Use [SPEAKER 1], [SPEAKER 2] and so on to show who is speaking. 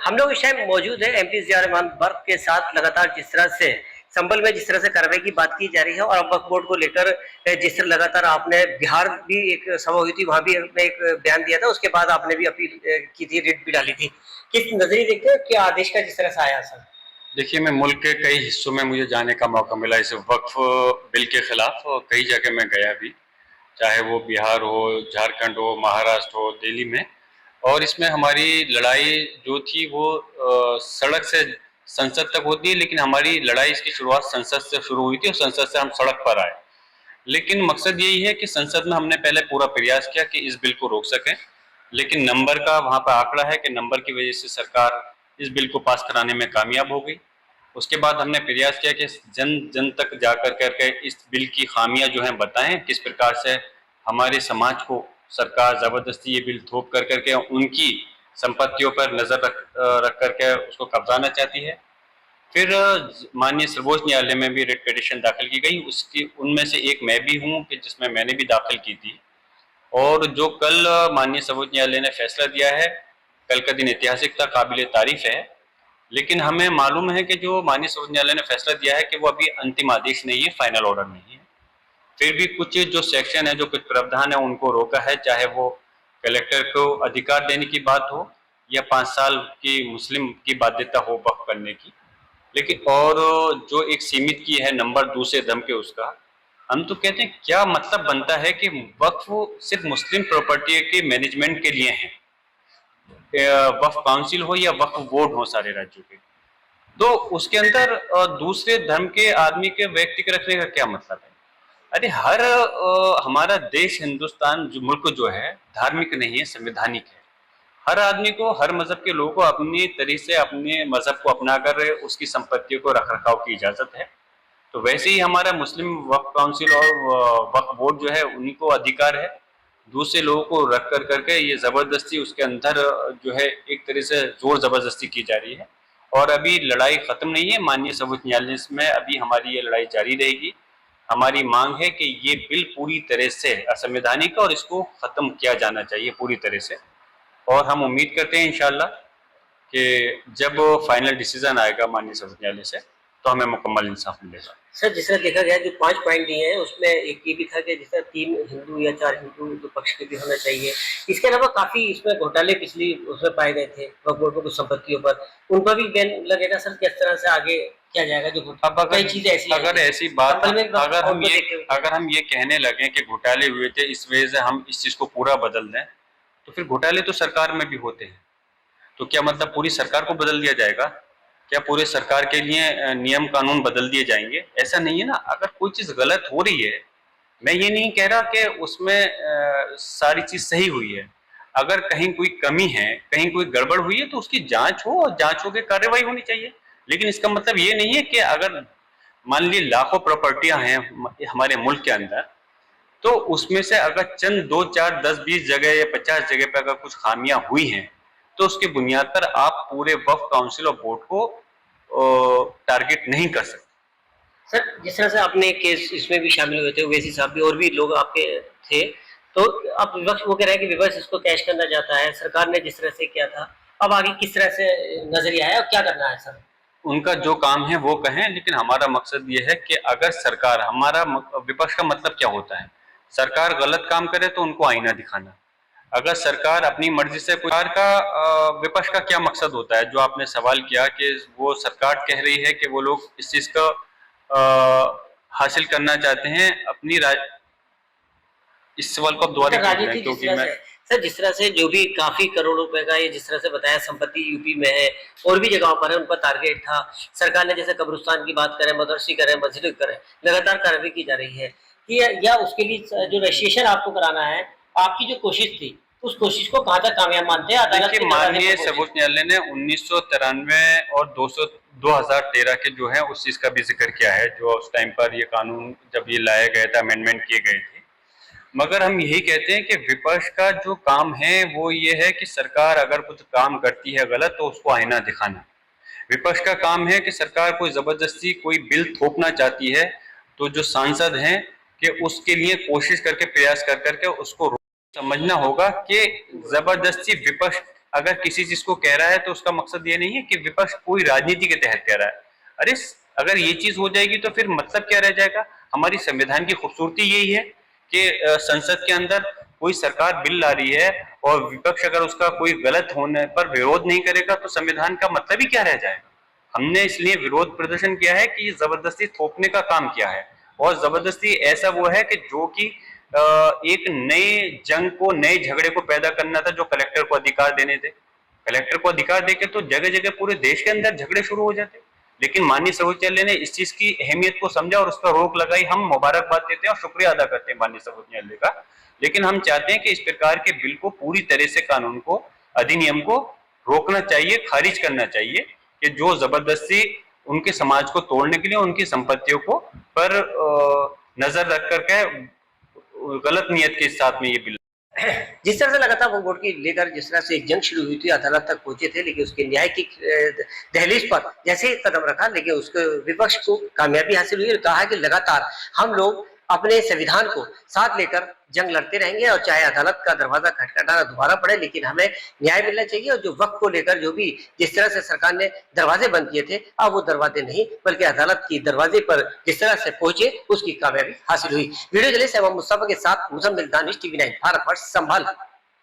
[SPEAKER 1] हम लोग इस टाइम मौजूद है एमपी ज़िया-उर-रहमान बर्क के साथ। लगातार जिस तरह से संभल में जिस तरह से कार्रवाई की बात की जा रही है और अब वक्फ बोर्ड को लेकर जिस तरह लगातार आपने बिहार भी एक सभा हुई थी, वहां भी आपने एक बयान दिया था, उसके बाद आपने भी अपील की थी, रिट भी डाली थी। किस नजरिए देखते हैं क्या आदेश का जिस तरह से आया सर?
[SPEAKER 2] देखिए, मैं मुल्क के कई हिस्सों में मुझे जाने का मौका मिला इस वक्फ बिल के खिलाफ, और कई जगह मैं गया भी, चाहे वो बिहार हो, झारखंड हो, महाराष्ट्र हो, दिल्ली में। और इसमें हमारी लड़ाई जो थी वो सड़क से संसद तक होती है, लेकिन हमारी लड़ाई इसकी शुरुआत संसद से शुरू हुई थी और संसद से हम सड़क पर आए। लेकिन मकसद यही है कि संसद में हमने पहले पूरा प्रयास किया कि इस बिल को रोक सकें, लेकिन नंबर का वहाँ पर आंकड़ा है कि नंबर की वजह से सरकार इस बिल को पास कराने में कामयाब हो गई। उसके बाद हमने प्रयास किया कि जन जन तक जाकर करके इस बिल की खामियां जो हैं बताएं, किस प्रकार से हमारे समाज को सरकार ज़बरदस्ती ये बिल थोप कर करके उनकी संपत्तियों पर नज़र रख करके उसको कब्जाना चाहती है। फिर माननीय सर्वोच्च न्यायालय में भी रिट पिटीशन दाखिल की गई, उसकी उनमें से एक मैं भी हूँ कि जिसमें मैंने भी दाखिल की थी। और जो कल माननीय सर्वोच्च न्यायालय ने फैसला दिया है, कल का दिन ऐतिहासिक था, काबिल तारीफ है। लेकिन हमें मालूम है कि जो माननीय सर्वोच्च न्यायालय ने फैसला दिया है कि वो अभी अंतिम आदेश नहीं है, फाइनल ऑर्डर नहीं है। फिर भी कुछ जो सेक्शन है, जो कुछ प्रावधान है, उनको रोका है, चाहे वो कलेक्टर को अधिकार देने की बात हो या 5 साल की मुस्लिम की बाध्यता हो वक्फ करने की। लेकिन और जो एक सीमित की है नंबर दूसरे दम के उसका, हम तो कहते हैं क्या मतलब बनता है कि वक्फ सिर्फ मुस्लिम प्रॉपर्टी के मैनेजमेंट के लिए है, वक्फ काउंसिल हो या वक्फ बोर्ड हो सारे राज्यों के, तो उसके अंदर दूसरे धर्म के आदमी के व्यक्ति के रखने का क्या मतलब है? अरे हर हमारा देश हिंदुस्तान जो मुल्क जो है धार्मिक नहीं है, संवैधानिक है। हर आदमी को, हर मजहब के लोगों को अपनी तरीके से अपने मजहब को अपना कर उसकी संपत्तियों को रख रखाव की इजाजत है। तो वैसे ही हमारा मुस्लिम वक्फ काउंसिल और वक्फ बोर्ड जो है उनको अधिकार है दूसरे लोगों को रख कर करके ये जबरदस्ती उसके अंदर जो है एक तरह से जोर जबरदस्ती की जा रही है। और अभी लड़ाई खत्म नहीं है, माननीय सर्वोच्च न्यायालय में अभी हमारी ये लड़ाई जारी रहेगी। हमारी मांग है कि ये बिल पूरी तरह से असंवैधानिक है और इसको खत्म किया जाना चाहिए पूरी तरह से। और हम उम्मीद करते हैं इंशाल्लाह कि जब फाइनल डिसीजन आएगा माननीय सर्वोच्च न्यायालय से तो हमें मुकम्मल इंसाफ मिलेगा।
[SPEAKER 1] सर, जिस तरह देखा गया जो 5 पॉइंट दिए हैं उसमें एक ये भी था कि जिस तरह 3 हिंदू या 4 हिंदू जो पक्ष के भी होना चाहिए। इसके अलावा काफ़ी इसमें घोटाले पिछली उसमें पाए गए थे वक्फ बोर्ड में कुछ संपत्तियों पर, उन पर भी बैन लगेगा सर? किस तरह से आगे किया जाएगा? जो
[SPEAKER 2] अब
[SPEAKER 1] कई चीज़ें ऐसी
[SPEAKER 2] अगर ऐसी बात
[SPEAKER 1] संभल में
[SPEAKER 2] अगर हम ये कहने लगे कि घोटाले हुए थे इस वजह से हम इस चीज़ को पूरा बदल दें, तो फिर घोटाले तो सरकार में भी होते हैं। तो क्या मतलब पूरी सरकार को बदल दिया जाएगा? क्या पूरे सरकार के लिए नियम कानून बदल दिए जाएंगे? ऐसा नहीं है ना। अगर कोई चीज़ गलत हो रही है, मैं ये नहीं कह रहा कि उसमें सारी चीज़ सही हुई है। अगर कहीं कोई कमी है, कहीं कोई गड़बड़ हुई है तो उसकी जांच हो और जांच हो के कार्रवाई होनी चाहिए। लेकिन इसका मतलब ये नहीं है कि अगर मान ली लाखों प्रॉपर्टियां हैं हमारे मुल्क के अंदर, तो उसमें से अगर चंद 2, 4, 10, 20 जगह या 50 जगह पे अगर कुछ खामियां हुई हैं, तो उसकी बुनियाद पर आप पूरे वक्फ काउंसिल और बोर्ड को टारगेट नहीं कर सकते।
[SPEAKER 1] सर, जिस तरह से आपने केस इसमें भी शामिल हुए थे, ओवैसी साहब भी और भी लोग आपके थे, तो अब विपक्ष वो कह रहा है कि विपक्ष इसको कैश करना चाहता है, सरकार ने जिस तरह से किया था, अब आगे किस तरह से नजरिया है और क्या करना है सर?
[SPEAKER 2] उनका जो काम है वो कहें, लेकिन हमारा मकसद ये है कि अगर सरकार, हमारा विपक्ष का मतलब क्या होता है? सरकार गलत काम करे तो उनको आईना दिखाना। अगर सरकार अपनी मर्जी से कुछ, सरकार का विपक्ष का क्या मकसद होता है? जो आपने सवाल किया कि वो सरकार कह रही है कि वो लोग इस चीज को हासिल करना चाहते हैं अपनी इस सवाल को आप दोबारा पूछ रहे हैं क्योंकि मैं
[SPEAKER 1] सर, जिस तरह से जो भी काफी करोड़ रुपए का ये जिस तरह से बताया संपत्ति यूपी में है और भी जगहों पर है, उन पर टारगेट था। सरकार ने जैसे कब्रिस्तान की बात करें, मदरसे करें, मस्जिद करें, लगातार कार्रवाई की जा रही है कि या उसके लिए जो रजिस्ट्रेशन आपको कराना है, आपकी जो कोशिश थी उस कोशिश को कहाँ तक कामयाब मानते हैं? अदालत के
[SPEAKER 2] माननीय सर्वोच्च न्यायालय ने 1993 और 2013 के जो है उस चीज का भी जिक्र किया है, जो उस टाइम पर ये कानून जब ये लाया गया था, अमेंडमेंट किए गए थे। मगर हम यही कहते हैं कि विपक्ष का जो काम है वो ये है कि सरकार अगर कुछ काम करती है गलत तो उसको आईना दिखाना। विपक्ष का काम है कि सरकार कोई जबरदस्ती कोई बिल थोपना चाहती है तो जो सांसद हैं कि उसके लिए कोशिश करके प्रयास कर करके उसको समझना होगा कि जबरदस्ती विपक्ष अगर किसी चीज को कह रहा है तो उसका मकसद ये नहीं है कि विपक्ष कोई राजनीति के तहत कह रहा है। अरे अगर ये चीज हो जाएगी तो फिर मतलब क्या रह जाएगा? हमारी संविधान की खूबसूरती यही है कि संसद के अंदर कोई सरकार बिल ला रही है और विपक्ष अगर उसका कोई गलत होने पर विरोध नहीं करेगा तो संविधान का मतलब ही क्या रह जाएगा? हमने इसलिए विरोध प्रदर्शन किया है कि जबरदस्ती थोपने का काम किया है, और जबरदस्ती ऐसा वो है कि जो कि एक नए जंग को, नए झगड़े को पैदा करना था, जो कलेक्टर को अधिकार देने थे। कलेक्टर को अधिकार देके तो जगह जगह पूरे देश के अंदर झगड़े शुरू हो जाते, लेकिन माननीय सर्वोच्च न्यायालय ने इस चीज की अहमियत को समझा और उस पर रोक लगाई। हम मुबारकबाद देते हैं और शुक्रिया अदा करते हैं माननीय सर्वोच्च न्यायालय का। लेकिन हम चाहते हैं कि इस प्रकार के बिल को पूरी तरह से, कानून को, अधिनियम को रोकना चाहिए, खारिज करना चाहिए, कि जो जबरदस्ती उनके समाज को तोड़ने के लिए उनकी संपत्तियों को पर नजर रख करके गलत नियत के साथ में ये बिल।
[SPEAKER 1] जिस तरह से लगातार वक्फ बोर्ड की लेकर जिस तरह से एक जंग शुरू हुई थी, अदालत तक पहुंचे थे, लेकिन उसके न्याय की दहलीज पर जैसे ही कदम रखा, लेकिन उसके विपक्ष को कामयाबी हासिल हुई और कहा कि लगातार हम लोग अपने संविधान को साथ लेकर जंग लड़ते रहेंगे और चाहे अदालत का दरवाजा खटखटाना दोबारा पड़े, लेकिन हमें न्याय मिलना चाहिए। और जो वक्फ को लेकर जो भी जिस तरह से सरकार ने दरवाजे बंद किए थे, अब वो दरवाजे नहीं बल्कि अदालत की दरवाजे पर जिस तरह से पहुंचे उसकी कामयाबी हासिल हुई। वीडियो जर्नलिस्ट एवं मुस्तफा के साथ मुजम्मिल दानिश, TV9 भारत वर्ष, संभाल।